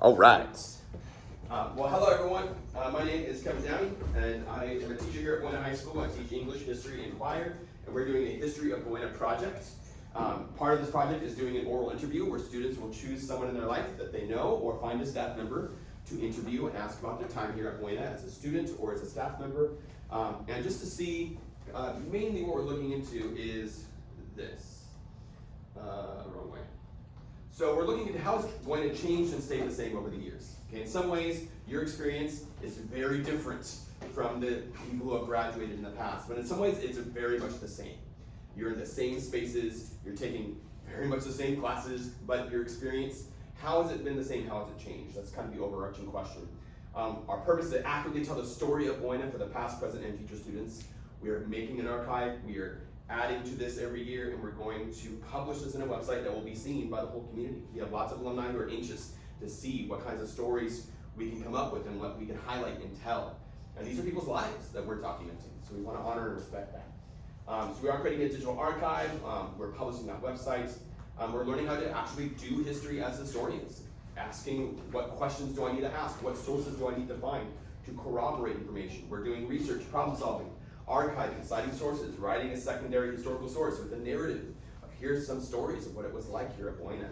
All right. Well, hello everyone. My name is Kevin Downey, and I am a teacher here at Buena High School. I teach English, history, and choir, and we're doing a History of Buena project. Part of this project is doing an oral interview where students will choose someone in their life that they know or find a staff member to interview and ask about their time here at Buena as a student or as a staff member. And just to see, mainly what we're looking into is this. Wrong way. So we're looking at how it's going to change and stay the same over the years. Okay, in some ways, your experience is very different from the people who have graduated in the past, but in some ways, it's very much the same. You're in the same spaces, you're taking very much the same classes, but your experience, how has it been the same, how has it changed? That's kind of the overarching question. Our purpose is to accurately tell the story of Buena for the past, present, and future students. We are making an archive, we are adding to this every year, and we're going to publish this in a website that will be seen by the whole community. We have lots of alumni who are anxious to see what kinds of stories we can come up with and what we can highlight and tell. And these are people's lives that we're talking into, so we want to honor and respect that. So we are creating a digital archive, we're publishing that website. We're learning how to actually do history as historians, asking what questions do I need to ask, what sources do I need to find to corroborate information. We're doing research, problem solving, archiving, citing sources, writing a secondary historical source with a narrative of here's some stories of what it was like here at Buena.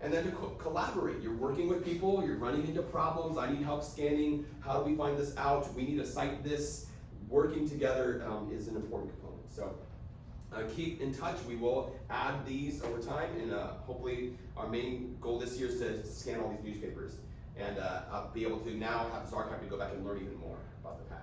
And then to collaborate. You're working with people, you're running into problems, I need help scanning, how do we find this out, we need to cite this. Working together is an important component. So keep in touch, we will add these over time, and hopefully our main goal this year is to scan all these newspapers and I'll be able to now have this archive to go back and learn even more about the past.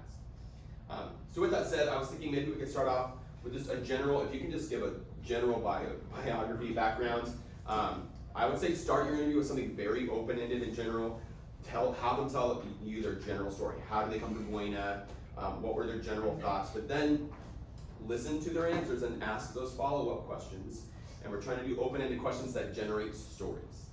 So with that said, I was thinking maybe we could start off with just a general, if you can just give a general biography background. I would say start your interview with something very open-ended and general. Have them tell you their general story. How did they come to Buena? What were their general thoughts? But then listen to their answers and ask those follow-up questions. And we're trying to do open-ended questions that generate stories.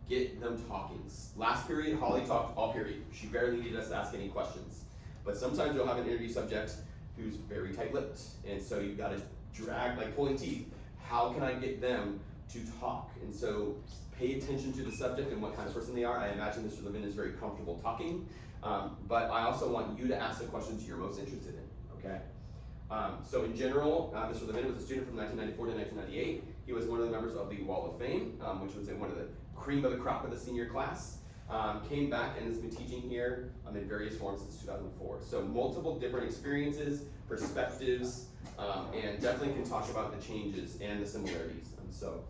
Get them talking. Last period, Holly talked all period. She barely needed us to ask any questions. But sometimes you'll have an interview subject who's very tight-lipped, and so you've got to drag, like pulling teeth. How can I get them to talk? And so pay attention to the subject and what kind of person they are. I imagine Mr. Levin is very comfortable talking, but I also want you to ask the questions you're most interested in, okay? So in general, Mr. Levin was a student from 1994 to 1998. He was one of the members of the Wall of Fame, which was one of the cream of the crop of the senior class. Came back and has been teaching here in various forms since 2004. So multiple different experiences, perspectives, and definitely can talk about the changes and the similarities. So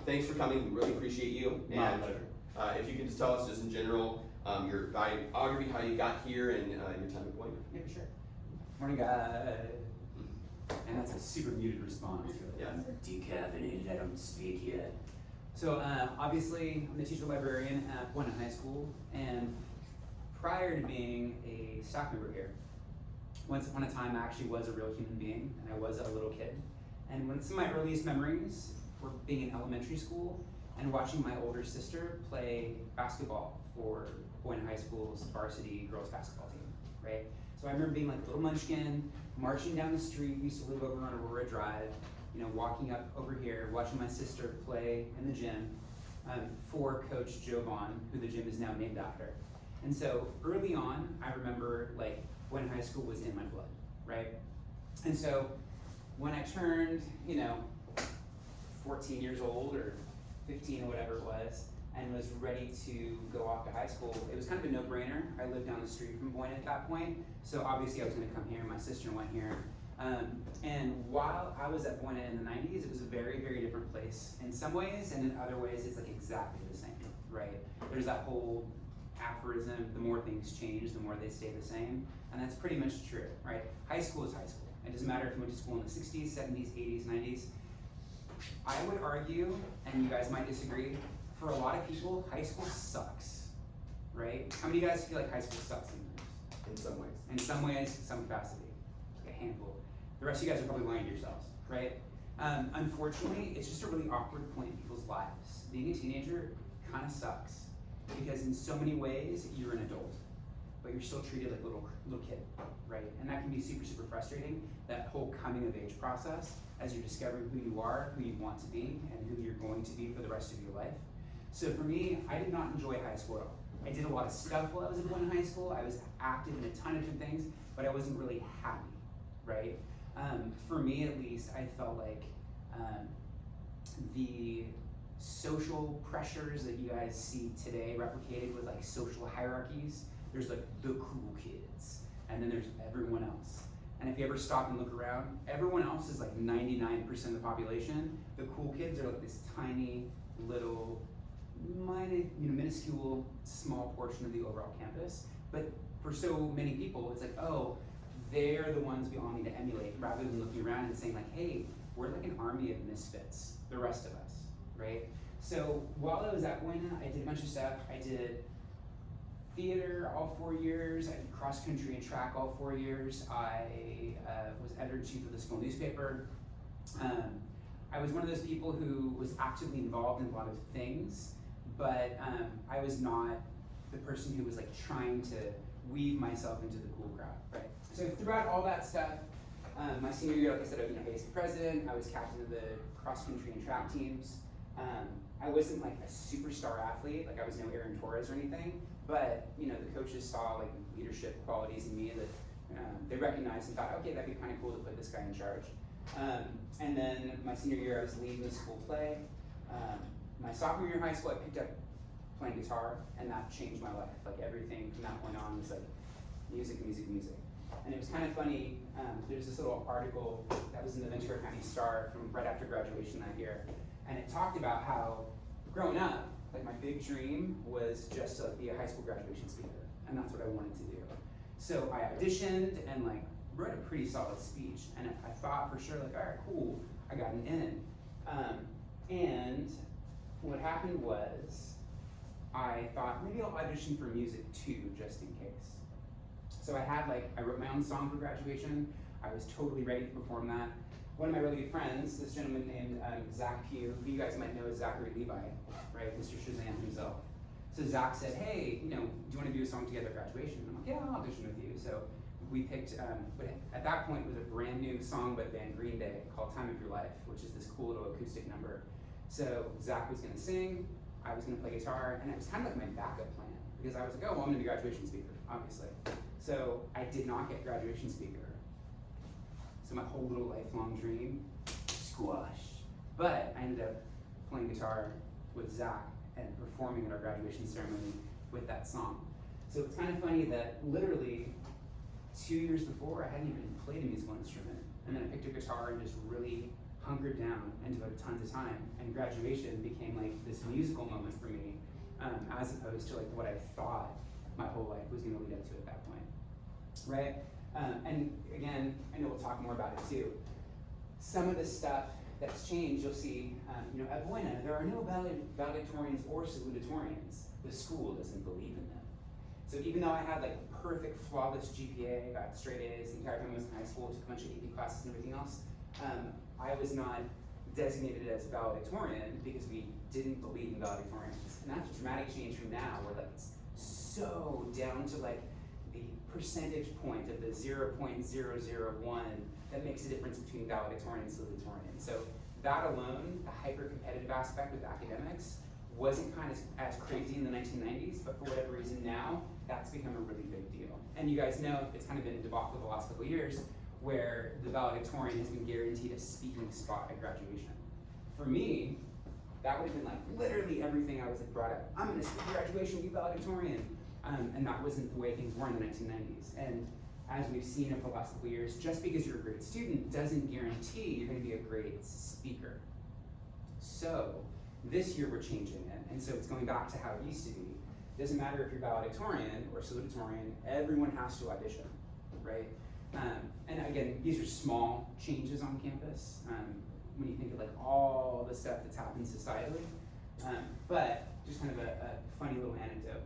thanks for coming, we really appreciate you. And if you can just tell us just in general, your biography, how you got here, and your time at Buena. Yeah, for sure. Morning, guys. And that's a super muted response. Yeah. Decaffeinated, I don't speak yet. So obviously, I'm the teacher librarian at Buena High School, and prior to being a staff member here, once upon a time I actually was a real human being, and I was a little kid. And some of my earliest memories were being in elementary school and watching my older sister play basketball for Buena High School's varsity girls basketball team, right? So I remember being like a little munchkin, marching down the street. We used to live over on Aurora Drive, you know, walking up over here, watching my sister play in the gym for Coach Joe Vaughn, who the gym is now named after. And so early on, I remember like Buena High School was in my blood, right? And so when I turned, 14 years old or 15 or whatever it was, and was ready to go off to high school, it was kind of a no-brainer. I lived down the street from Buena at that point, so obviously I was going to come here. My sister went here. And while I was at Buena in the 90s, it was a very, very different place in some ways, and in other ways it's like exactly the same, right? There's that whole aphorism, the more things change, the more they stay the same, and that's pretty much true, right? High school is high school. It doesn't matter if you went to school in the 60s, 70s, 80s, 90s. I would argue, and you guys might disagree, for a lot of people, high school sucks, right? How many of you guys feel like high school sucks In some ways. in some ways, some capacity, like a handful. The rest of you guys are probably lying to yourselves, right? Unfortunately, it's just a really awkward point in people's lives. Being a teenager kind of sucks because in so many ways, you're an adult, but you're still treated like a little kid, right? And that can be super, super frustrating, that whole coming of age process as you're discovering who you are, who you want to be, and who you're going to be for the rest of your life. So for me, I did not enjoy high school at all. I did a lot of stuff while I was at Buena High School. I was active in a ton of different things, but I wasn't really happy, right? For me at least, I felt like the social pressures that you guys see today replicated with like social hierarchies. There's like the cool kids, and then there's everyone else. And if you ever stop and look around, everyone else is like 99% of the population. The cool kids are like this tiny little, minuscule, small portion of the overall campus. But for so many people, it's like, oh, they're the ones we all need to emulate, rather than looking around and saying like, hey, we're like an army of misfits, the rest of us, right? So while I was at Buena, I did a bunch of stuff. I did theater all 4 years. I did cross country and track all 4 years. I was editor-in-chief of the school newspaper. I was one of those people who was actively involved in a lot of things, but I was not the person who was like trying to weave myself into the cool crowd, right? So throughout all that stuff, my senior year, like I said, I was the president. I was captain of the cross country and track teams. I wasn't like a superstar athlete, like I was no Aaron Torres or anything, but the coaches saw like leadership qualities in me that they recognized and thought, okay, that'd be kind of cool to put this guy in charge. And then my senior year, I was leading the school play. My sophomore year in high school, I picked up playing guitar, and that changed my life. Like everything from that point on was like music, music, music. And it was kind of funny, there's this little article that was in the Ventura County Star from right after graduation that year. And it talked about how growing up, like my big dream was just to be a high school graduation speaker. And that's what I wanted to do. So I auditioned and like wrote a pretty solid speech. And I thought for sure like, all right, cool, I got an in. And what happened was I thought maybe I'll audition for music too, just in case. So I wrote my own song for graduation. I was totally ready to perform that. One of my really good friends, this gentleman named Zach Pugh, who you guys might know as Zachary Levi, right, Mr. Shazam himself. So Zach said, hey, do you want to do a song together at graduation? I'm like, yeah, I'll audition with you. So we picked, what at that point was a brand new song by the band Green Day called Time of Your Life, which is this cool little acoustic number. So Zach was gonna sing, I was gonna play guitar, and it was kind of like my backup plan, because I was like, oh, well, I'm gonna be graduation speaker, obviously. So I did not get graduation speaker. So my whole little lifelong dream, squashed. But I ended up playing guitar with Zach and performing at our graduation ceremony with that song. So it's kind of funny that literally 2 years before, I hadn't even played a musical instrument. And then I picked a guitar and just really hunkered down and devoted tons of time. And graduation became like this musical moment for me, as opposed to like what I thought my whole life was gonna lead up to at that point, right? And again, I know we'll talk more about it too. Some of the stuff that's changed, you'll see, at Buena, there are no valedictorians or salutatorians. The school doesn't believe in them. So even though I had like perfect, flawless GPA, got straight A's the entire time I was in high school, took a bunch of AP classes and everything else, I was not designated as valedictorian because we didn't believe in valedictorians. And that's a dramatic change from now, where like it's so down to like the percentage point of the 0.001 that makes the difference between valedictorian and salutatorian. So that alone, the hyper-competitive aspect with academics, wasn't kind of as crazy in the 1990s, but for whatever reason now, that's become a really big deal. And you guys know it's kind of been a debacle the last couple of years, where the valedictorian has been guaranteed a speaking spot at graduation. For me, that would have been like literally everything I was like brought up. I'm gonna speak at graduation, be valedictorian. And that wasn't the way things were in the 1990s. And as we've seen over the last couple of years, just because you're a great student doesn't guarantee you're gonna be a great speaker. So this year we're changing it, and so it's going back to how it used to be. It doesn't matter if you're valedictorian or salutatorian, everyone has to audition, right? And again, these are small changes on campus when you think of like all the stuff that's happened societally, but just kind of a funny little anecdote.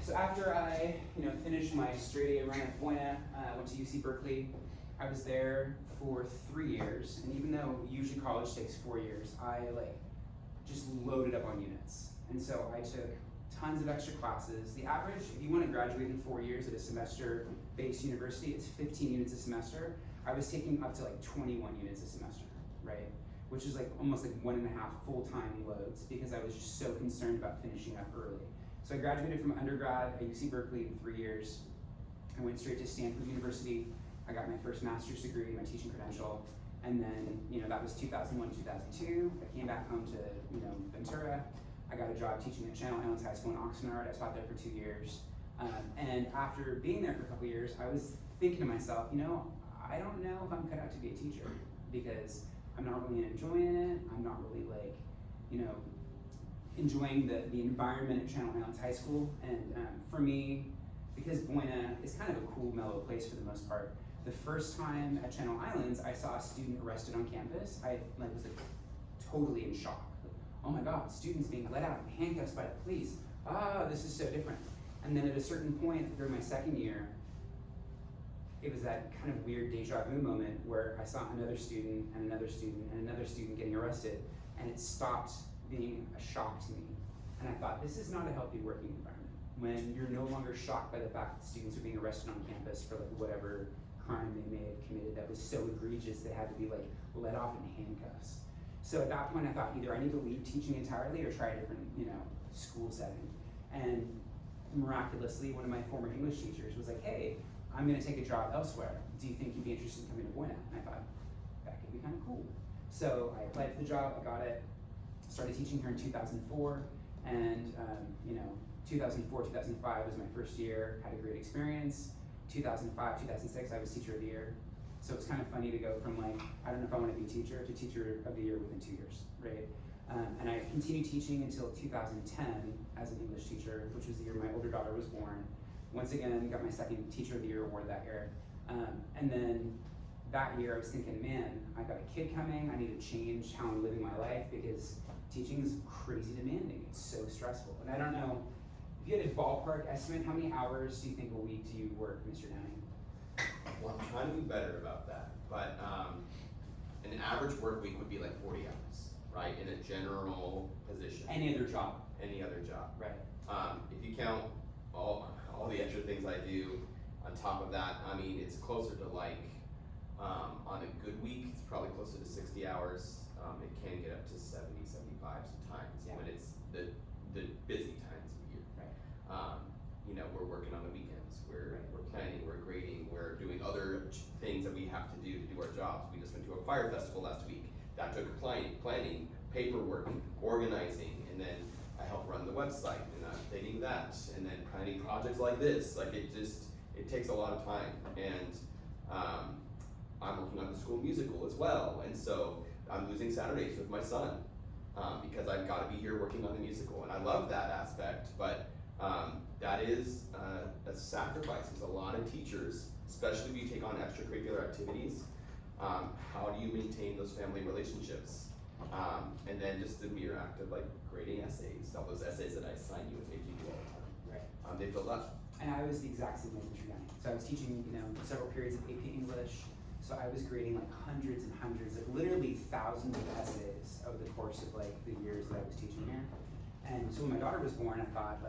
So after I finished my straight A run at Buena, I went to UC Berkeley. I was there for 3 years, and even though usually college takes 4 years, I like just loaded up on units. And so I took tons of extra classes. The average, if you want to graduate in 4 years at a semester-based university, it's 15 units a semester. I was taking up to like 21 units a semester, right? which is like almost like 1.5 full-time loads because I was just so concerned about finishing up early. So I graduated from undergrad at UC Berkeley in 3 years. I went straight to Stanford University. I got my first master's degree, my teaching credential, and then, that was 2001, 2002. I came back home to, Ventura. I got a job teaching at Channel Islands High School in Oxnard. I taught there for 2 years. And after being there for a couple years, I was thinking to myself, I don't know if I'm cut out to be a teacher because I'm not really enjoying it. I'm not really enjoying the environment at Channel Islands High School. And for me, because Buena is kind of a cool, mellow place for the most part, the first time at Channel Islands, I saw a student arrested on campus. I was totally in shock. Like, oh my God, students being let out in handcuffs by the police. This is so different. And then at a certain point during my second year, it was that kind of weird deja vu moment where I saw another student and another student and another student getting arrested, and it stopped being a shock to me. And I thought, this is not a healthy working environment when you're no longer shocked by the fact that students are being arrested on campus for whatever crime they may have committed that was so egregious they had to be let off in handcuffs. So at that point I thought either I need to leave teaching entirely or try a different, school setting. And miraculously, one of my former English teachers was like, hey, I'm gonna take a job elsewhere. Do you think you'd be interested in coming to Buena? And I thought, that could be kind of cool. So I applied for the job, I got it, started teaching here in 2004, and 2004, 2005 was my first year, had a great experience. 2005, 2006, I was teacher of the year. So it's kind of funny to go from I don't know if I want to be a teacher to teacher of the year within 2 years, right? And I continued teaching until 2010 as an English teacher, which was the year my older daughter was born. Once again, got my second teacher of the year award that year. And then that year I was thinking, man, I got a kid coming, I need to change how I'm living my life because teaching is crazy demanding, it's so stressful. And I don't know, if you had a ballpark estimate, how many hours do you think a week do you work, Mr. Downing? Well, I'm trying to be better about that, but an average work week would be 40 hours, right? In a general position. Any other job. Any other job. Right. If you count all the extra things I do on top of that, it's closer to on a good week, it's probably closer to 60 hours. It can get up to 70, 75 sometimes when it's the busy times of the year. Right. We're working on the weekends, we're planning, we're grading, we're doing other things that we have to do our jobs. We just went to a choir festival last week. That took planning, paperwork, organizing, and then I help run the website and updating that, and then planning projects like this. It takes a lot of time, and I'm working on the school musical as well, and so I'm losing Saturdays with my son because I've got to be here working on the musical, and I love that aspect, but that is a sacrifice. There's a lot of teachers, especially if you take on extracurricular activities. How do you maintain those family relationships? And then just the mere act of grading essays, all those essays that I assign you and make you do all the time. Right. They build up. And I was the exact same way, Mr. Downing. So I was teaching, several periods of AP English. So I was grading hundreds and hundreds, literally thousands of essays over the course of the years that I was teaching here. And so when my daughter was born, I thought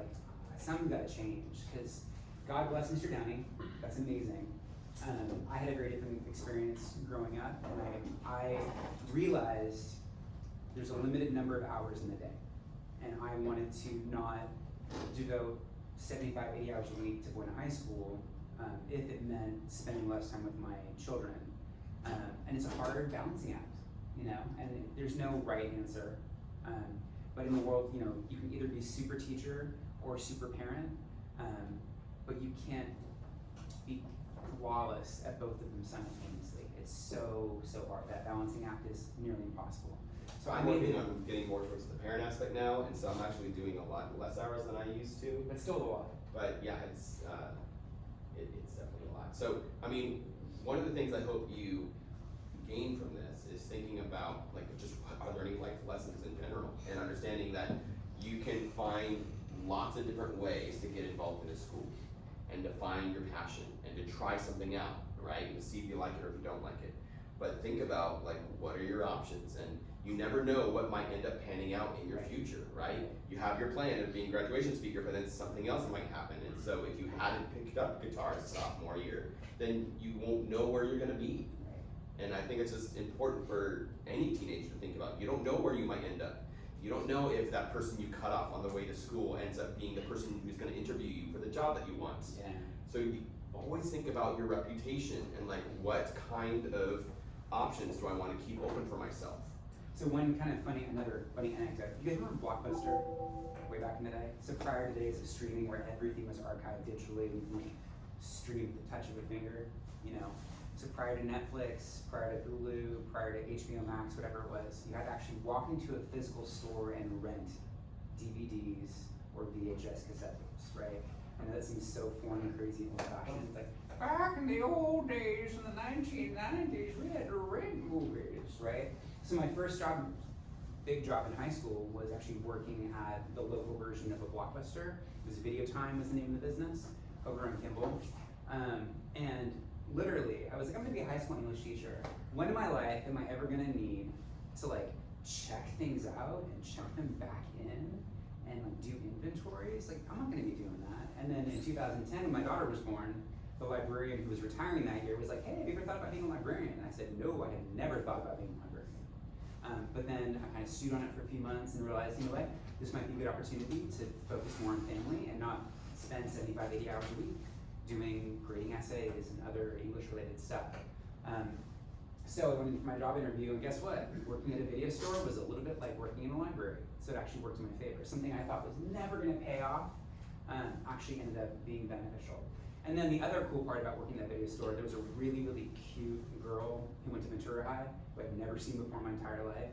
something's got to change because God bless Mr. Downing, that's amazing. I had a very different experience growing up, and I realized there's a limited number of hours in the day. And I wanted to not devote 75, 80 hours a week to Buena High School if it meant spending less time with my children. And it's a hard balancing act, and there's no right answer. But in the world, you can either be super teacher or super parent, but you can't be flawless at both of them simultaneously. It's so hard. That balancing act is nearly impossible. So I'm working on getting more towards the parent aspect now, and so I'm actually doing a lot less hours than I used to. But still a lot. But yeah, it's definitely a lot. So one of the things I hope you gain from this is thinking about just are there any life lessons in general, and understanding that you can find lots of different ways to get involved in a school, and to find your passion, and to try something out, right? And to see if you like it or if you don't like it. But think about what are your options, and you never know what might end up panning out in your future, right? You have your plan of being a graduation speaker, but then something else might happen. And so if you hadn't picked up guitar as a sophomore year, then you won't know where you're gonna be. And I think it's just important for any teenager to think about. You don't know where you might end up. You don't know if that person you cut off on the way to school ends up being the person who's going to interview you for the job that you want. Yeah. So you always think about your reputation and like what kind of options do I want to keep open for myself. So another funny anecdote. You guys remember Blockbuster way back in the day? So prior to the days of streaming where everything was archived digitally, we can like stream at the touch of a finger, you know. So prior to Netflix, prior to Hulu, prior to HBO Max, whatever it was, you had to actually walk into a physical store and rent DVDs or VHS cassette tapes, right? I know that seems so foreign and crazy and old-fashioned. It's like, back in the old days, in the 1990s, we had to rent movies, right? So my first job, big job in high school, was actually working at the local version of a Blockbuster. It was Video Time was the name of the business, over in Kimball. And literally, I was like, I'm gonna be a high school English teacher. When in my life am I ever gonna need to like check things out and check them back in and like do inventories? Like, I'm not gonna be doing that. And then in 2010, when my daughter was born, the librarian who was retiring that year was like, hey, have you ever thought about being a librarian? And I said, no, I had never thought about being a librarian. But then I kind of stewed on it for a few months and realized, you know what, this might be a good opportunity to focus more on family and not spend 75, 80 hours a week doing grading essays and other English-related stuff. So I went in for my job interview, and guess what? Working at a video store was a little bit like working in a library, so it actually worked in my favor. Something I thought was never going to pay off actually ended up being beneficial. And then the other cool part about working at that video store, there was a really, really cute girl who went to Ventura High, who I'd never seen before in my entire life.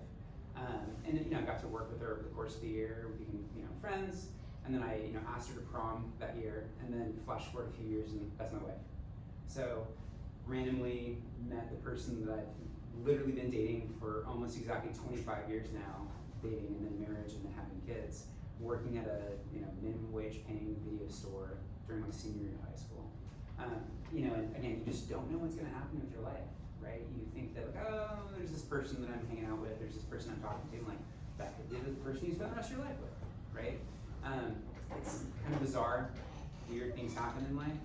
And you know, I got to work with her over the course of the year. We became, you know, friends. And then I, you know, asked her to prom that year, and then flash forward a few years, and that's my wife. So randomly met the person that I've literally been dating for almost exactly 25 years now, dating and then marriage and then having kids, working at a, you know, minimum wage paying video store during my senior year of high school. You know, and again, you just don't know what's gonna happen with your life, right? You think that like, oh, there's this person that I'm hanging out with, there's this person I'm talking to, and like, that could be the person you spend the rest of your life with, right? It's kind of bizarre, weird things happen in life.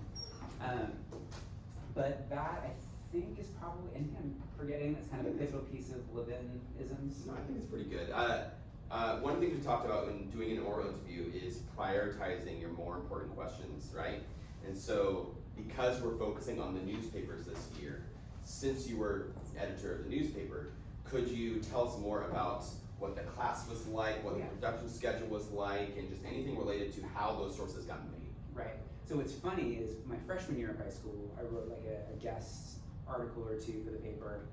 But that, I think, is probably, anything I'm forgetting that's kind of a pivotal piece of Levin-isms? No, I think it's pretty good. One of the things we talked about when doing an oral interview is prioritizing your more important questions, right? And so, because we're focusing on the newspapers this year, since you were editor of the newspaper, could you tell us more about what the class was like, what the production schedule was like, and just anything related to how those sources got made? Right. So what's funny is my freshman year of high school, I wrote like a guest article or two for the paper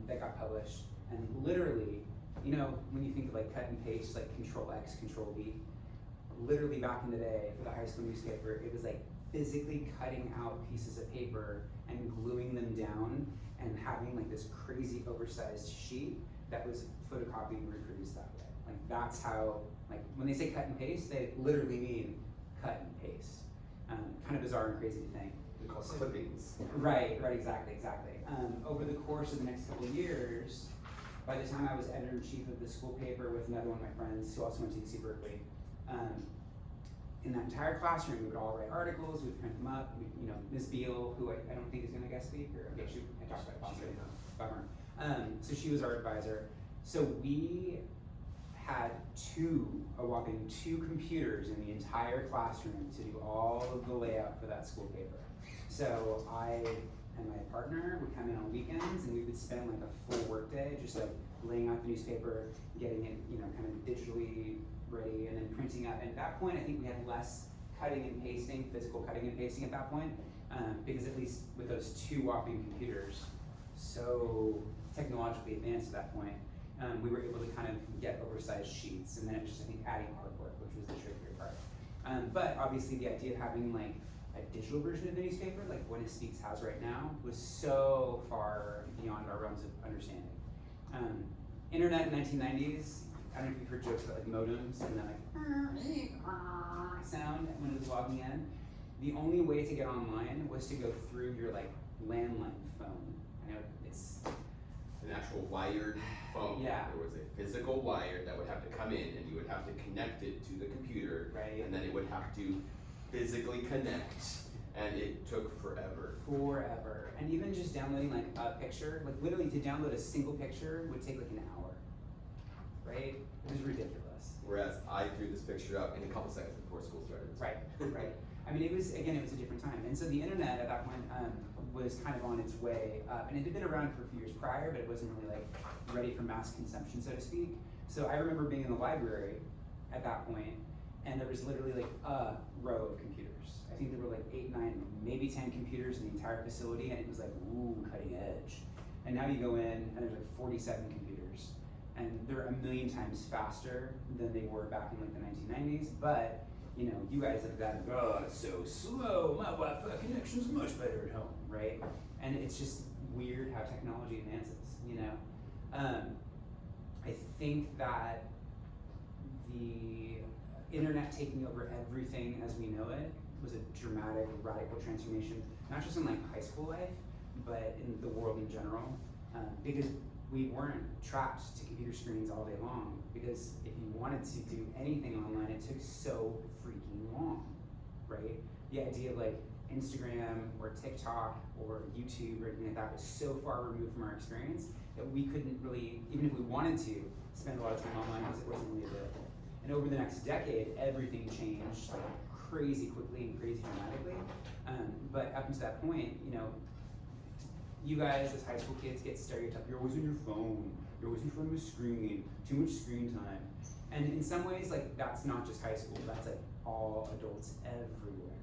that got published. And literally, you know, when you think of like cut and paste, like Control X, Control V, literally back in the day for the high school newspaper, it was like physically cutting out pieces of paper and gluing them down and having like this crazy oversized sheet that was photocopied and reproduced that way. Like that's how, like when they say cut and paste, they literally mean cut and paste. Kind of bizarre and crazy to think. We call clippings. Right, exactly. Over the course of the next couple of years, by the time I was editor-in-chief of the school paper with another one of my friends who also went to UC Berkeley, in that entire classroom, we would all write articles, we'd print them up. You know, Ms. Beal, who I don't think is going to guest speak, or okay, I talked about it, bummer. So she was our advisor. So we had a whopping two computers in the entire classroom to do all of the layout for that school paper. So I and my partner would come in on weekends, and we would spend like a full work day just like laying out the newspaper, getting it, you know, kind of digitally ready, and then printing up. And at that point, I think we had less cutting and pasting, physical cutting and pasting at that point, because at least with those two whopping computers, so technologically advanced at that point, we were able to kind of get oversized sheets, and then it was just, I think, adding artwork, which was the trickier part. But obviously the idea of having like a digital version of the newspaper, like Buena has right now, was so far beyond our realms of understanding. Internet in 1990s, I don't know if you've heard jokes about like modems and that like sound when it was logging in. The only way to get online was to go through your like landline phone. I know it's an actual wired phone. Yeah. There was a physical wire that would have to come in, and you would have to connect it to the computer, right, and then it would have to physically connect and it took forever. Forever. And even just downloading like a picture, like literally to download a single picture would take like an hour, right? It was ridiculous. Whereas I threw this picture up in a couple seconds before school started. Right, right. I mean, it was a different time. And so the internet at that point was kind of on its way up. And it had been around for a few years prior, but it wasn't really like ready for mass consumption, so to speak. So I remember being in the library at that point, and there was literally like a row of computers. I think there were like 8, 9, maybe 10 computers in the entire facility, and it was like, ooh, cutting edge. And now you go in, and there's like 47 computers. And they're a million times faster than they were back in like the 1990s, but you know, you guys have that, oh, it's so slow, my Wi-Fi connection's much better at home, right? And it's just weird how technology advances, you know? I think that the internet taking over everything as we know it was a dramatic, radical transformation, not just in like high school life, but in the world in general, because we weren't trapped to computer screens all day long, because if you wanted to do anything online, it took so freaking long, right? The idea of like Instagram or TikTok or YouTube or anything like that was so far removed from our experience that we couldn't really, even if we wanted to, spend a lot of time online because it wasn't really available. And over the next decade, everything changed like crazy quickly and crazy dramatically. But up until that point, you know, you guys as high school kids get stereotyped. You're always on your phone. You're always in front of a screen. Too much screen time. And in some ways, like that's not just high school. That's like all adults everywhere,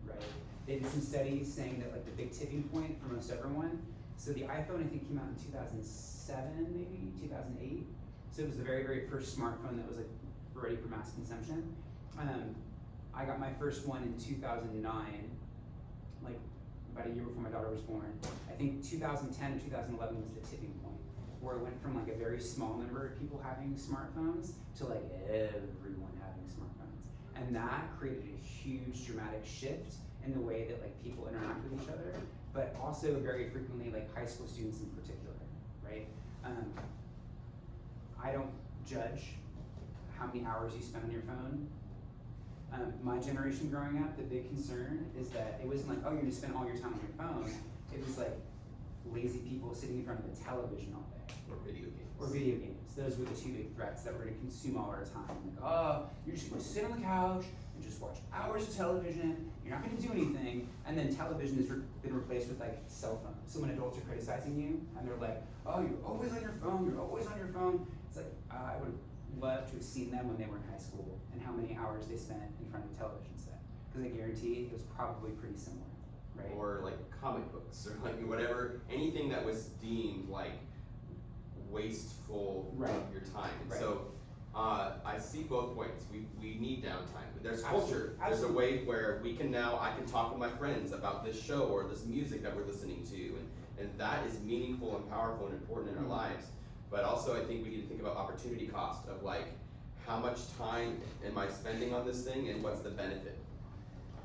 right? They did some studies saying that like the big tipping point for most everyone. So the iPhone I think came out in 2007, maybe 2008. So it was the very, very first smartphone that was like ready for mass consumption. I got my first one in 2009, like about a year before my daughter was born. I think 2010 or 2011 was the tipping point, where it went from like a very small number of people having smartphones to like everyone having smartphones. And that created a huge dramatic shift in the way that like people interact with each other, but also very frequently like high school students in particular, right? I don't judge how many hours you spend on your phone. My generation growing up, the big concern is that it wasn't like, oh, you're gonna spend all your time on your phone. It was like lazy people sitting in front of a television all day. Or video games. Or video games. Those were the two big threats that were gonna consume all our time. Like, oh, you're just gonna sit on the couch and just watch hours of television. You're not gonna do anything. And then television has been replaced with like cell phones. So when adults are criticizing you and they're like, oh, you're always on your phone, you're always on your phone. It's like, I would love to have seen them when they were in high school and how many hours they spent in front of a television set. Because I guarantee it was probably pretty similar, right? Or like comic books or like whatever, anything that was deemed like wasteful Right. of your time. And Right. so I see both points. We need downtime, but there's Absolutely. culture. There's a Absolutely. way where we can now, I can talk with my friends about this show or this music that we're listening to, and that is meaningful and powerful and important in our lives. But also I think we need to think about opportunity cost of like, how much time am I spending on this thing and what's the benefit?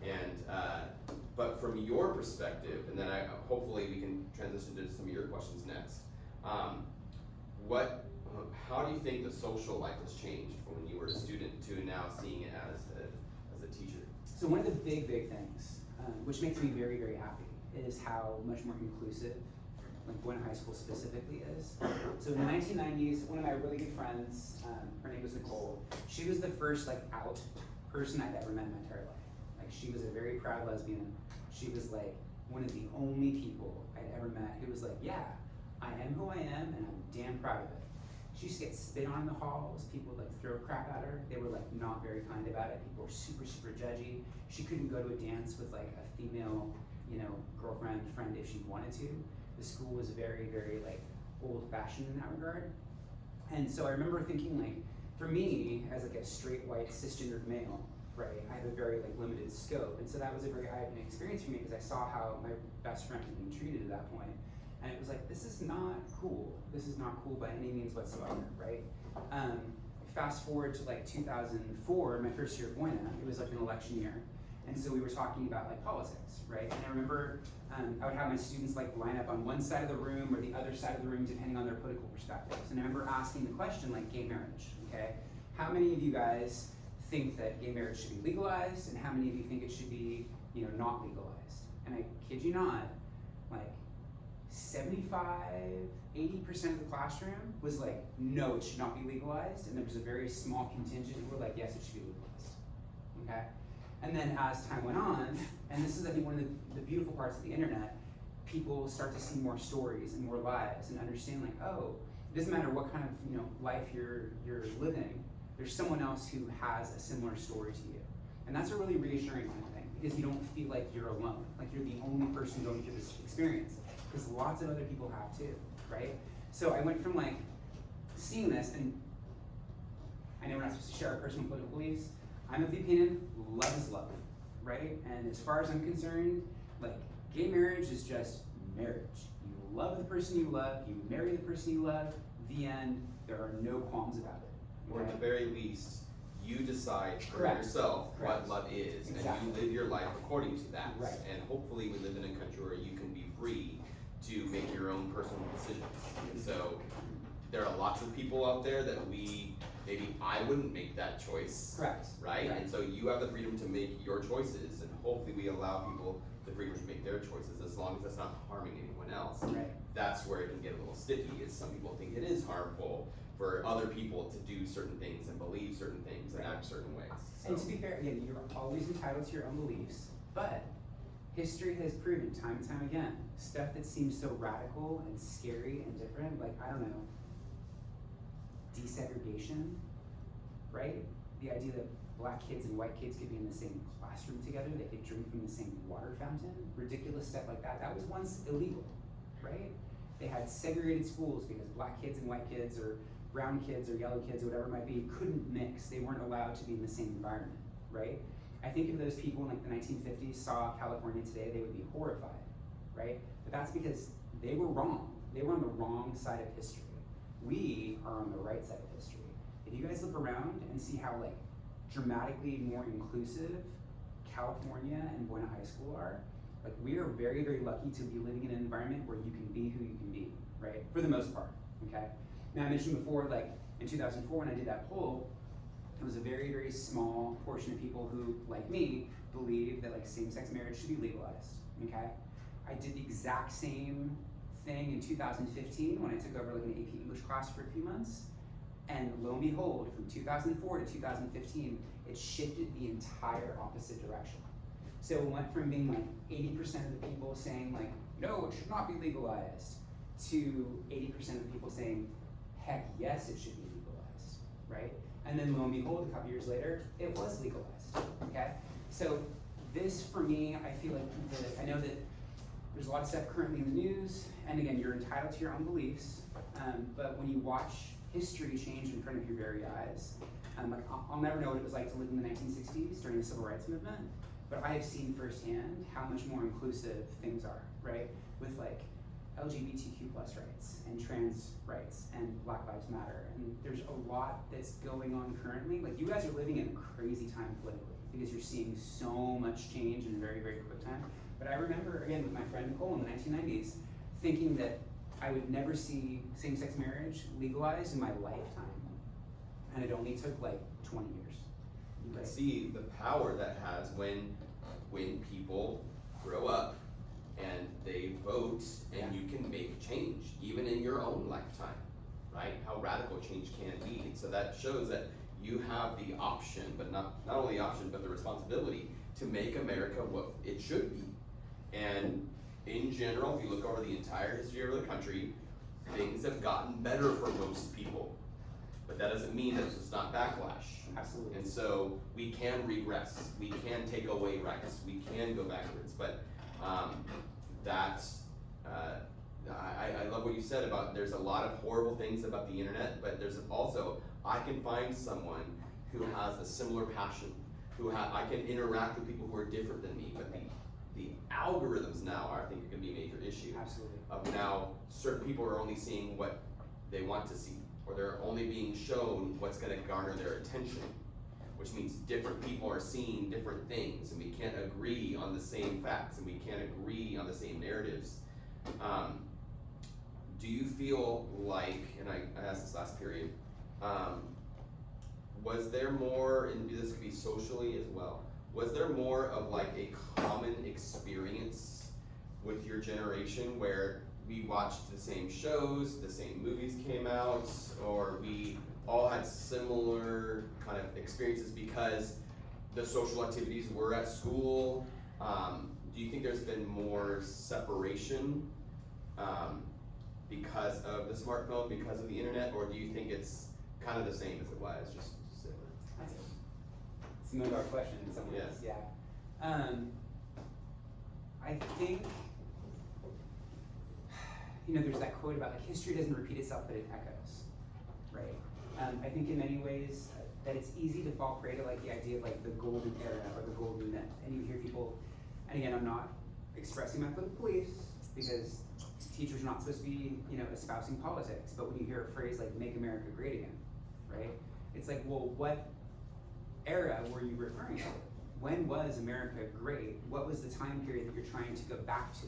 And, but from your perspective, and then hopefully we can transition to some of your questions next. How do you think the social life has changed from when you were a student to now seeing it as a teacher? So one of the big things, which makes me very, very happy, is how much more inclusive like Buena High School specifically is. So in the 1990s, one of my really good friends, her name was Nicole, she was the first like out person I'd ever met in my entire life. Like she was a very proud lesbian. She was like one of the only people I'd ever met who was like, yeah, I am who I am and I'm damn proud of it. She used to get spit on in the halls, people would like throw crap at her. They were like not very kind about it. People were super, super judgy. She couldn't go to a dance with like a female, you know, girlfriend, friend if she wanted to. The school was very, very like old fashioned in that regard. And so I remember thinking like, for me, as like a straight white cisgendered male, right, I have a very like limited scope. And so that was a very eye-opening experience for me because I saw how my best friend was being treated at that point. And it was like, this is not cool. This is not cool by any means whatsoever, right? Fast forward to like 2004, my first year at Buena, it was like an election year. And so we were talking about like politics, right? And I remember I would have my students like line up on one side of the room or the other side of the room depending on their political perspectives. And I remember asking the question like gay marriage, okay? How many of you guys think that gay marriage should be legalized, and how many of you think it should be, not legalized? And I kid you not, like 75, 80% of the classroom was like, no, it should not be legalized, and there was a very small contingent who were like, yes, it should be legalized, okay? And then as time went on, and this is I think one of the beautiful parts of the internet, people start to see more stories and more lives and understand like, oh, it doesn't matter what kind of life you're living, there's someone else who has a similar story to you. And that's a really reassuring kind of thing, because you don't feel like you're alone, like you're the only person going through this experience, because lots of other people have too, right? So I went from like seeing this, and I know we're not supposed to share our personal political beliefs. I'm of the opinion, love is love, right? And as far as I'm concerned, like gay marriage is just marriage. You love the person you love, you marry the person you love, the end, there are no qualms about it. Or at the very least, you decide for Correct. yourself Correct. what love is, Exactly. and you live your life according to that. Right. And hopefully we live in a country where you can be free to make your own personal decisions. And so there are lots of people out there that maybe I wouldn't make that choice. Correct. Right? Right. And so you have the freedom to make your choices, and hopefully we allow people the freedom to make their choices as long as it's not harming anyone else. Right. That's where it can get a little sticky, is some people think it is harmful for other people to do certain things and believe certain things and Right. act certain ways. And So- to be fair, again, you're always entitled to your own beliefs, but history has proven time and time again, stuff that seems so radical and scary and different, like, I don't know, desegregation, right? The idea that black kids and white kids could be in the same classroom together, they could drink from the same water fountain, ridiculous stuff like that. That was once illegal, right? They had segregated schools because black kids and white kids or brown kids or yellow kids or whatever it might be couldn't mix. They weren't allowed to be in the same environment, right? I think if those people in like the 1950s saw California today, they would be horrified, right? But that's because they were wrong. They were on the wrong side of history. We are on the right side of history. If you guys look around and see how like dramatically more inclusive California and Buena High School are, like we are very, very lucky to be living in an environment where you can be who you can be, right? For the most part, okay? Now I mentioned before, like in 2004 when I did that poll, it was a very, very small portion of people who, like me, believe that like same-sex marriage should be legalized, okay? I did the exact same thing in 2015 when I took over like an AP English class for a few months, and lo and behold, from 2004 to 2015, it shifted the entire opposite direction. So it went from being like 80% of the people saying like, no, it should not be legalized, to 80% of the people saying, heck yes, it should be legalized, right? And then lo and behold, a couple years later, it was legalized, okay? So this, for me, I feel like, I know that there's a lot of stuff currently in the news, and again, you're entitled to your own beliefs, but when you watch history change in front of your very eyes, like I'll never know what it was like to live in the 1960s during the Civil Rights Movement, but I have seen firsthand how much more inclusive things are, right? With like LGBTQ plus rights and trans rights and Black Lives Matter, and there's a lot that's going on currently. Like you guys are living in a crazy time politically because you're seeing so much change in a very, very quick time. But I remember, again, with my friend Nicole in the 1990s, thinking that I would never see same-sex marriage legalized in my lifetime. And it only took like 20 years. You can see the power that has when people grow up and they vote, and you can make change even in your own lifetime, right? How radical change can be. And so that shows that you have the option, but not only the option, but the responsibility to make America what it should be. And in general, if you look over the entire history of the country, things have gotten better for most people. But that doesn't mean that there's not backlash. Absolutely. And so we can regress, we can take away rights, we can go backwards. But I love what you said about there's a lot of horrible things about the internet, but there's also, I can find someone who has a similar passion, I can interact with people who are different than me, but the algorithms now I think are gonna be a major issue. Absolutely. Of now, certain people are only seeing what they want to see, or they're only being shown what's gonna garner their attention, which means different people are seeing different things, and we can't agree on the same facts, and we can't agree on the same narratives. Do you feel like, and I asked this last period, was there more, and this could be socially as well, was there more of like a common experience with your generation where we watched the same shows, the same movies came out, or we all had similar kind of experiences because the social activities were at school? Do you think there's been more separation because of the smartphone, because of the internet, or do you think it's kind of the same as it was, just different? That's it's a million dollar question in some ways. Yeah. I think, you know, there's that quote about like history doesn't repeat itself, but it echoes, right? I think in many ways that it's easy to fall prey to like the idea of like the golden era or the golden myth, and you hear people, and again, I'm not expressing my political beliefs because teachers are not supposed to be, you know, espousing politics, but when you hear a phrase like "Make America Great Again," right? It's like, well, what era were you referring to? When was America great? What was the time period that you're trying to go back to,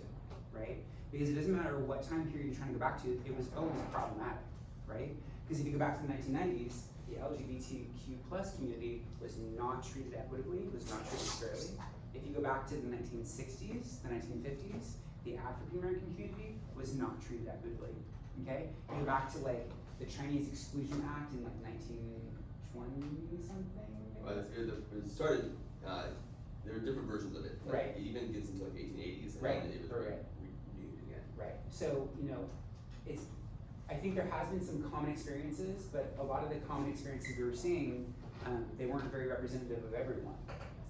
right? Because it doesn't matter what time period you're trying to go back to, it was always problematic, right? Because if you go back to the 1990s, the LGBTQ plus community was not treated equitably, was not treated fairly. If you go back to the 1960s, the 1950s, the African American community was not treated equitably, okay? You go back to like the Chinese Exclusion Act in like 1920 something. Well, it started, there were different versions of it. Like, Right. It even gets into like the 1880s, and Right. then it was Right. renewed again. Right. So, you know, I think there has been some common experiences, but a lot of the common experiences we were seeing, they weren't very representative of everyone.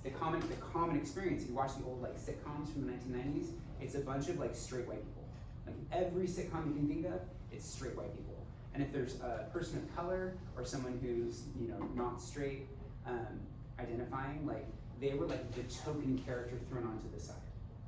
The common experience, if you watch the old like sitcoms from the 1990s, it's a bunch of like straight white people. Like every sitcom you can think of, it's straight white people. And if there's a person of color or someone who's, you know, not straight, identifying, like they were like the token character thrown onto the side,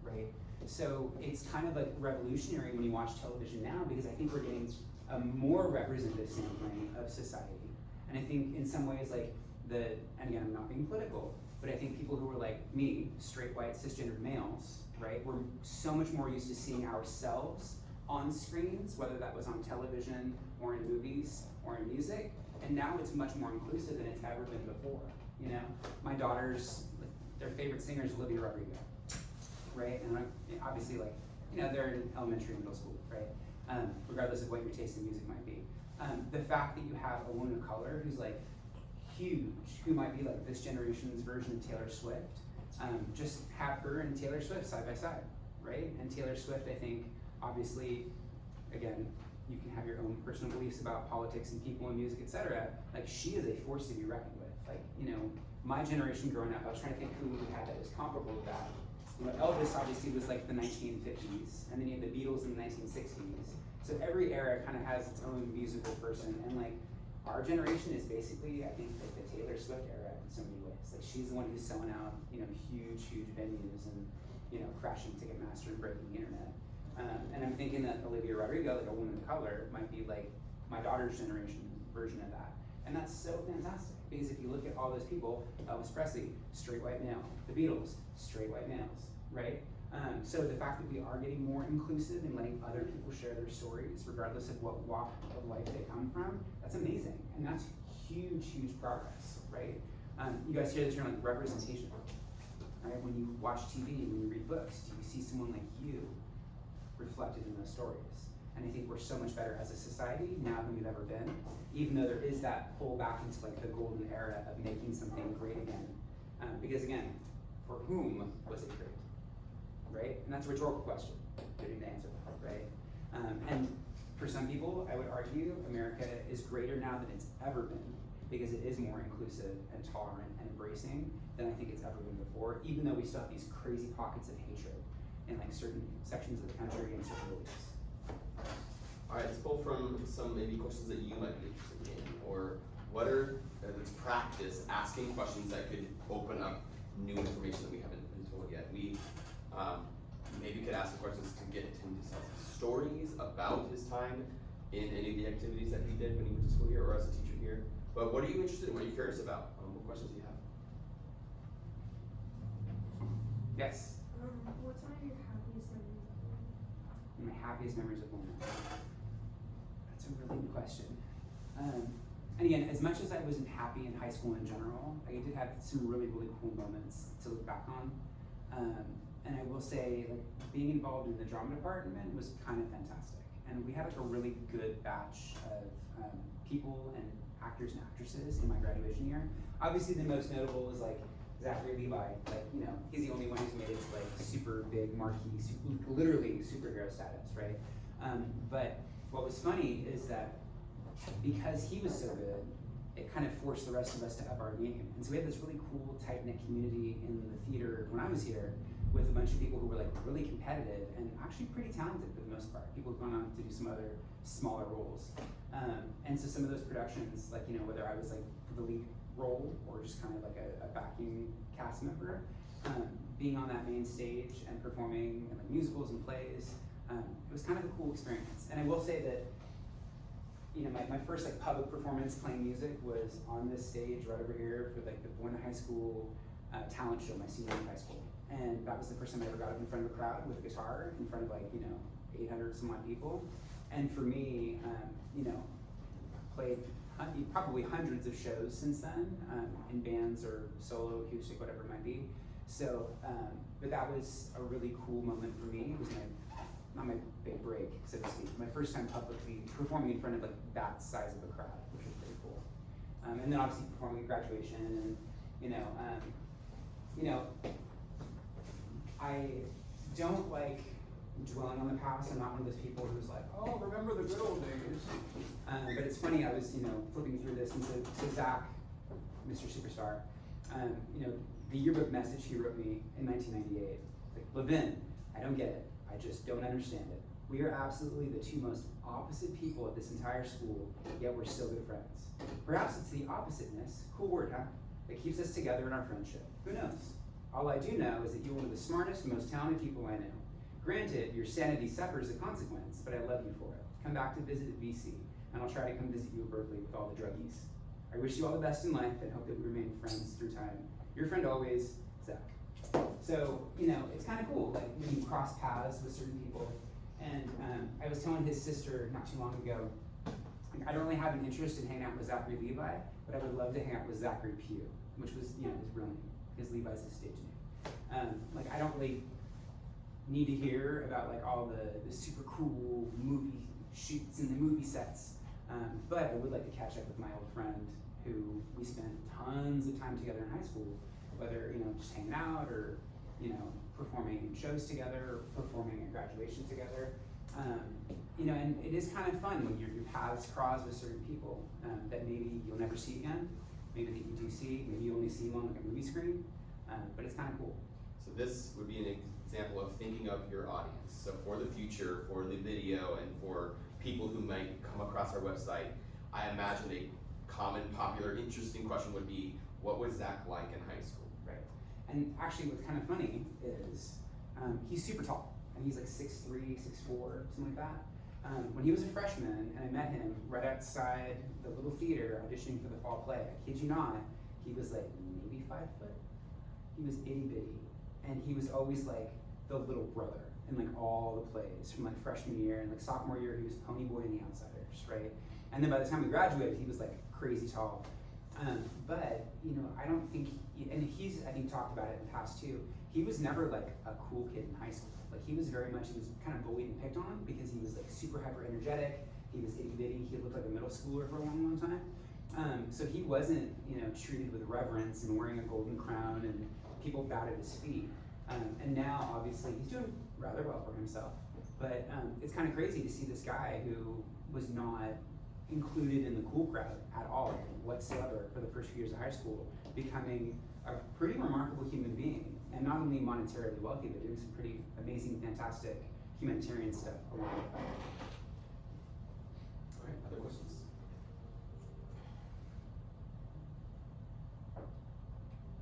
right? So it's kind of like revolutionary when you watch television now, because I think we're getting a more representative sampling of society. And I think in some ways, like and again, I'm not being political, but I think people who are like me, straight, white, cisgendered males, right? We're so much more used to seeing ourselves on screens, whether that was on television or in movies or in music. And now it's much more inclusive than it's ever been before, you know? My daughters, their favorite singer is Olivia Rodrigo, right? And obviously, like, you know, they're in elementary and middle school, right? Regardless of what your taste in music might be. The fact that you have a woman of color who's like huge, who might be like this generation's version of Taylor Swift, just have her and Taylor Swift side by side, right? And Taylor Swift, I think, obviously, again, you can have your own personal beliefs about politics and people and music, etc. Like, she is a force to be reckoned with. Like, you know, my generation growing up, I was trying to think who we had that was comparable to that. You know, Elvis obviously was like the 1950s, and then you had the Beatles in the 1960s. So every era kind of has its own musical person, and like our generation is basically, I think, like the Taylor Swift era in so many ways. Like she's the one who's selling out, you know, huge venues and, you know, crashing Ticketmaster and breaking the internet. And I'm thinking that Olivia Rodrigo, like a woman of color, might be like my daughter's generation version of that. And that's so fantastic, because if you look at all those people, Elvis Presley, straight white male. The Beatles, straight white males, right? So the fact that we are getting more inclusive and letting other people share their stories, regardless of what walk of life they come from, that's amazing. And that's huge progress, right? You guys hear the term like representation, right? When you watch TV, when you read books, do you see someone like you reflected in those stories? And I think we're so much better as a society now than we've ever been, even though there is that pull back into like the golden era of making something great again. Because again, for whom was it great, right? And that's a rhetorical question, getting the answer, right? And for some people, I would argue America is greater now than it's ever been, because it is more inclusive and tolerant and embracing than I think it's ever been before, even though we still have these crazy pockets of hatred in like certain sections of the country and certain beliefs. All right, let's pull from some maybe questions that you might be interested in, or what are let's practice asking questions that could open up new information that we haven't been told yet. We maybe could ask the questions to get him to tell some stories about his time in any of the activities that he did when he went to school here or as a teacher here. But what are you interested in? What are you curious about? What questions do you have? Yes? What's one of your happiest memories of Buena? My happiest memories of Buena? That's a really good question. and again, as much as I wasn't happy in high school in general, I did have some really, really cool moments to look back on. And I will say, like, being involved in the drama department was kind of fantastic. And we had like a really good batch of people and actors and actresses in my graduation year. Obviously the most notable is like Zachary Levi, like, you know, he's the only one who's made it to like super big marquee, literally superhero status, right? But what was funny is that because he was so good, it kind of forced the rest of us to up our game. And so we had this really cool, tight-knit community in the theater when I was here with a bunch of people who were like really competitive and actually pretty talented for the most part. People who've gone on to do some other smaller roles. And so some of those productions, like, you know, whether I was like the lead role or just kind of like a backing cast member, being on that main stage and performing in like musicals and plays, it was kind of a cool experience. And I will say that, you know, my first like public performance playing music was on this stage right over here for like the Buena High School talent show, my senior year of high school. And that was the first time I ever got up in front of a crowd with a guitar in front of like, you know, 800 some odd people. And for me, you know, played probably hundreds of shows since then, in bands or solo, acoustic, whatever it might be. So, but that was a really cool moment for me. It was not my big break, so to speak. My first time publicly performing in front of like that size of a crowd, which was pretty cool. And then obviously performing at graduation, and you know, I don't like dwelling on the past. I'm not one of those people who's like, oh, remember the good old days. But it's funny, I was, you know, flipping through this, and so Zach, Mr. Superstar, you know, the yearbook message he wrote me in 1998, like, Levin, I don't get it. I just don't understand it. We are absolutely the two most opposite people at this entire school, yet we're still good friends. Perhaps it's the oppositeness, cool word, huh, that keeps us together in our friendship. Who knows? All I do know is that you're one of the smartest and most talented people I know. Granted, your sanity suffers a consequence, but I love you for it. Come back to visit at VC, and I'll try to come visit you at Berkeley with all the druggies. I wish you all the best in life and hope that we remain friends through time. Your friend always, Zach. So, you know, it's kind of cool, like when you cross paths with certain people. And I was telling his sister not too long ago, like, I don't really have an interest in hanging out with Zachary Levi, but I would love to hang out with Zachary Pugh, which was, you know, his real name, because Levi's his stage name. Like, I don't really need to hear about like all the super cool movie shoots and the movie sets, but I would like to catch up with my old friend who we spent tons of time together in high school, whether, you know, just hanging out or, you know, performing in shows together, or performing at graduation together. You know, and it is kind of fun when your paths cross with certain people that maybe you'll never see again, maybe that you do see, maybe you only see them on like a movie screen, but it's kind of cool. So this would be an example of thinking of your audience. So for the future, for the video, and for people who might come across our website, I imagine a common, popular, interesting question would be, what was Zach like in high school? Right. And actually what's kind of funny is he's super tall, and he's like 6'3", 6'4", something like that. When he was a freshman and I met him right outside the little theater auditioning for the fall play, I kid you not, he was like maybe 5 foot. He was itty bitty, and he was always like the little brother in like all the plays from like freshman year, and like sophomore year he was Pony Boy in The Outsiders, right? And then by the time we graduated, he was like crazy tall. But you know, I don't think, and he's I think talked about it in the past too. He was never like a cool kid in high school. Like he was kind of bullied and picked on because he was like super hyper energetic. He was itty bitty. He looked like a middle schooler for a long, long time. So he wasn't, you know, treated with reverence and wearing a golden crown, and people bowed at his feet. And now, obviously, he's doing rather well for himself. But it's kind of crazy to see this guy who was not included in the cool crowd at all whatsoever for the first few years of high school, becoming a pretty remarkable human being, and not only monetarily wealthy, but doing some pretty amazing, fantastic humanitarian stuff along with that. All right, other questions?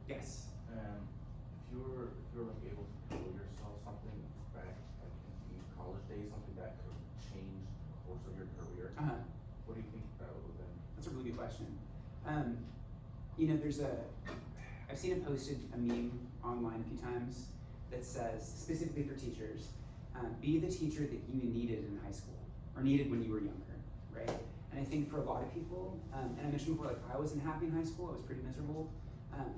Yes. If you were like able to tell yourself something back like in college days, something that could change the course of your career, what do you think that would have been? That's a really good question. You know, I've seen it posted, a meme online a few times that says, specifically for teachers, be the teacher that you needed in high school, or needed when you were younger, right? And I think for a lot of people, and I mentioned before, like I wasn't happy in high school, I was pretty miserable.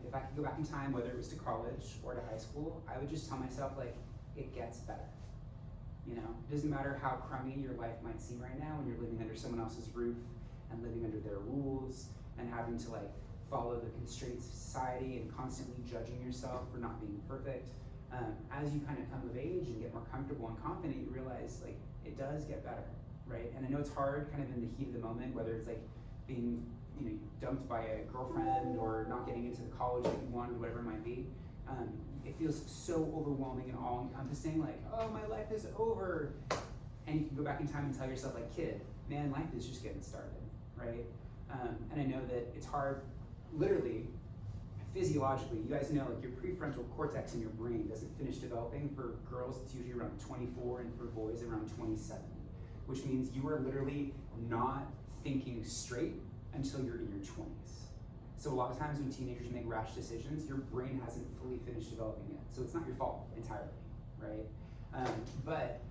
If I could go back in time, whether it was to college or to high school, I would just tell myself like, it gets better. You know, it doesn't matter how crummy your life might seem right now when you're living under someone else's roof and living under their rules and having to like follow the constraints of society and constantly judging yourself for not being perfect. As you kind of come of age and get more comfortable and confident, you realize like it does get better, right? And I know it's hard kind of in the heat of the moment, whether it's like being, you know, dumped by a girlfriend or not getting into the college that you wanted, whatever it might be. It feels so overwhelming and all-encompassing, like, oh, my life is over. And you can go back in time and tell yourself, like, kid, man, life is just getting started, right? And I know that it's hard, literally, physiologically. You guys know, like, your prefrontal cortex in your brain doesn't finish developing. For girls, it's usually around 24, and for boys, around 27, which means you are literally not thinking straight until you're in your 20s. So a lot of times when teenagers make rash decisions, your brain hasn't fully finished developing yet. So it's not your fault entirely, right? But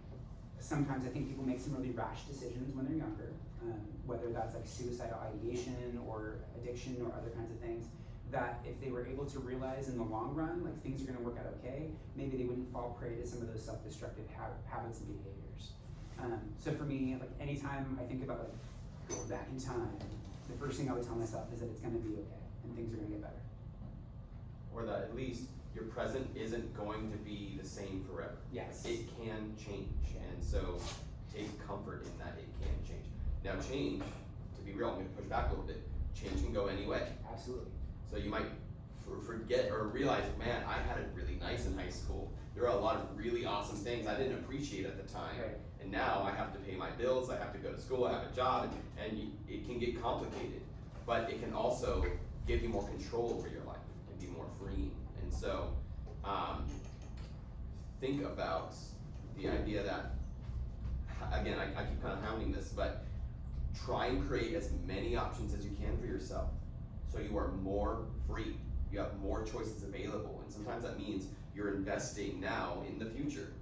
sometimes I think people make some really rash decisions when they're younger, whether that's like suicidal ideation or addiction or other kinds of things, that if they were able to realize in the long run, like things are gonna work out okay, maybe they wouldn't fall prey to some of those self-destructive habits and behaviors. So for me, like anytime I think about like going back in time, the first thing I would tell myself is that it's gonna be okay and things are gonna get better. Or that at least your present isn't going to be the same forever. Yes. It can change, and so take comfort in that it can change. Now change, to be real, I'm gonna push back a little bit, change can go any way. Absolutely. So you might forget or realize, man, I had it really nice in high school. There are a lot of really awesome things I didn't appreciate at the time. Right. And now I have to pay my bills, I have to go to school, I have a job, and it can get complicated. But it can also give you more control over your life and be more free. And so, think about the idea that, again, I keep kind of hounding this, but try and create as many options as you can for yourself so you are more free. You have more choices available, and sometimes that means you're investing now in the future.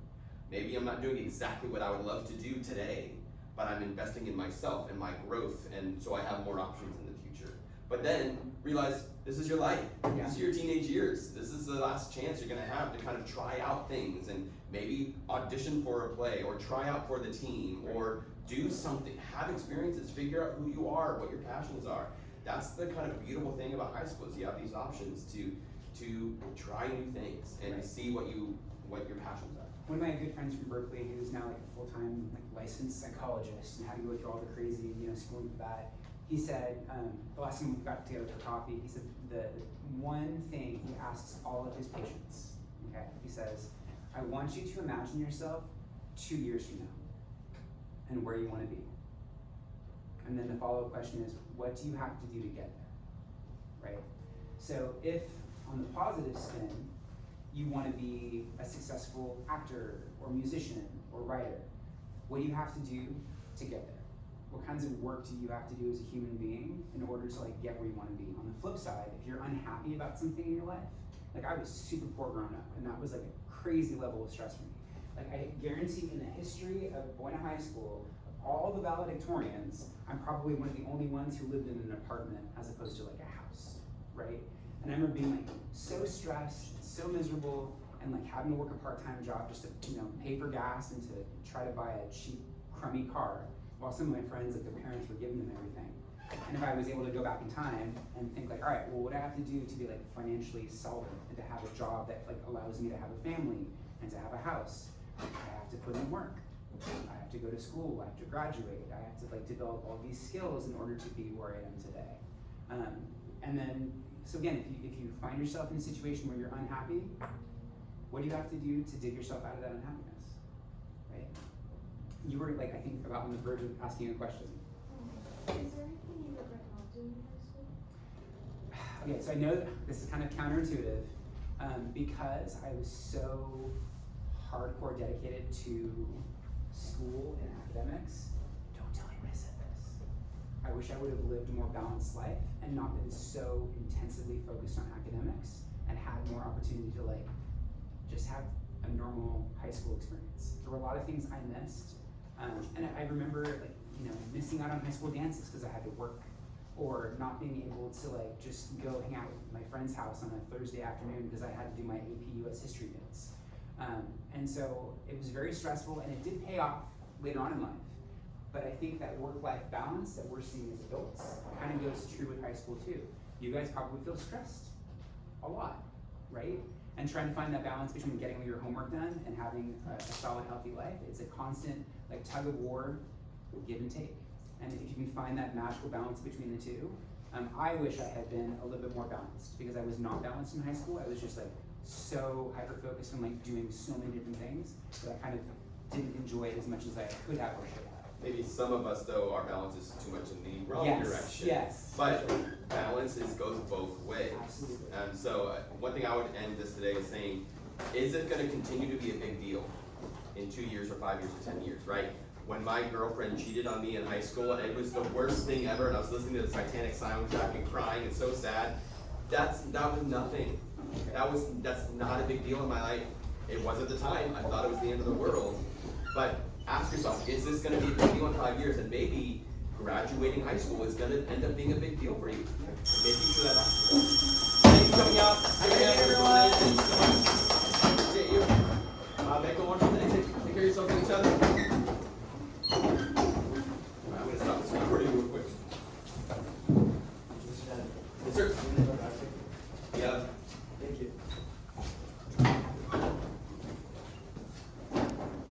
Maybe I'm not doing exactly what I would love to do today, but I'm investing in myself and my growth, and so I have more options in the future. But then realize this is your life. Yeah. This is your teenage years. This is the last chance you're gonna have to kind of try out things and maybe audition for a play or try out for the team or do something, have experiences, figure out who you are, what your passions are. That's the kind of beautiful thing about high school is you have these options to try new things and see what your passions are. One of my good friends from Berkeley, who's now like a full-time like licensed psychologist and had to go through all the crazy, schooling for that, he said, the last time we got together for coffee, he said the one thing he asks all of his patients, okay, he says, I want you to imagine yourself 2 years from now and where you want to be. And then the follow-up question is, what do you have to do to get there, right? So if, on the positive spin, you want to be a successful actor or musician or writer, what do you have to do to get there? What kinds of work do you have to do as a human being in order to like get where you want to be? On the flip side, if you're unhappy about something in your life, like I was super poor growing up, and that was like a crazy level of stress for me. Like I guarantee in the history of Buena High School, of all the valedictorians, I'm probably one of the only ones who lived in an apartment as opposed to like a house, right? And I remember being like so stressed, so miserable, and like having to work a part-time job just to pay for gas and to try to buy a cheap, crummy car, while some of my friends, like their parents were giving them everything. And if I was able to go back in time and think like, all right, well, what do I have to do to be like financially solvent and to have a job that like allows me to have a family and to have a house? I have to put in work. I have to go to school. I have to graduate. I have to like develop all these skills in order to be where I am today. And then, so again, if you find yourself in a situation where you're unhappy, what do you have to do to dig yourself out of that unhappiness, right? You were like, I think about on the verge of asking a question. Is there anything you regret not doing in high school? Okay, so I know that this is kind of counterintuitive, because I was so hardcore dedicated to school and academics. Don't tell anyone I said this. I wish I would have lived a more balanced life and not been so intensively focused on academics and had more opportunity to like just have a normal high school experience. There were a lot of things I missed, and I remember like missing out on high school dances because I had to work, or not being able to like just go hang out with my friend's house on a Thursday afternoon because I had to do my AP US history notes. And so it was very stressful, and it did pay off later on in life. But I think that work-life balance that we're seeing as adults kind of goes true with high school too. You guys probably feel stressed a lot, right? And trying to find that balance between getting your homework done and having a solid, healthy life. It's a constant like tug of war, give and take. And if you can find that magical balance between the two, I wish I had been a little bit more balanced, because I was not balanced in high school. I was just like so hyper-focused on like doing so many different things that I kind of didn't enjoy it as much as I could have or should have. Maybe some of us, though, our balance is too much in the wrong Yes, direction. yes. But balance goes both ways. Absolutely. So one thing I would end this today is saying, is it going to continue to be a big deal in 2 years or 5 years or 10 years, right? When my girlfriend cheated on me in high school, and it was the worst thing ever, and I was listening to the Titanic soundtrack and crying and so sad, that was nothing. That's not a big deal in my life. It was at the time. I thought it was the end of the world. But ask yourself, is this going to be a big deal in 5 years? And maybe graduating high school is going to end up being a big deal for you. So making sure that happens. Thanks for coming out. Everyone. Appreciate you. Make a wonderful day. Take care of yourself and each other. I'm going to stop this recording real quick. Yes, sir. Yeah. Thank you.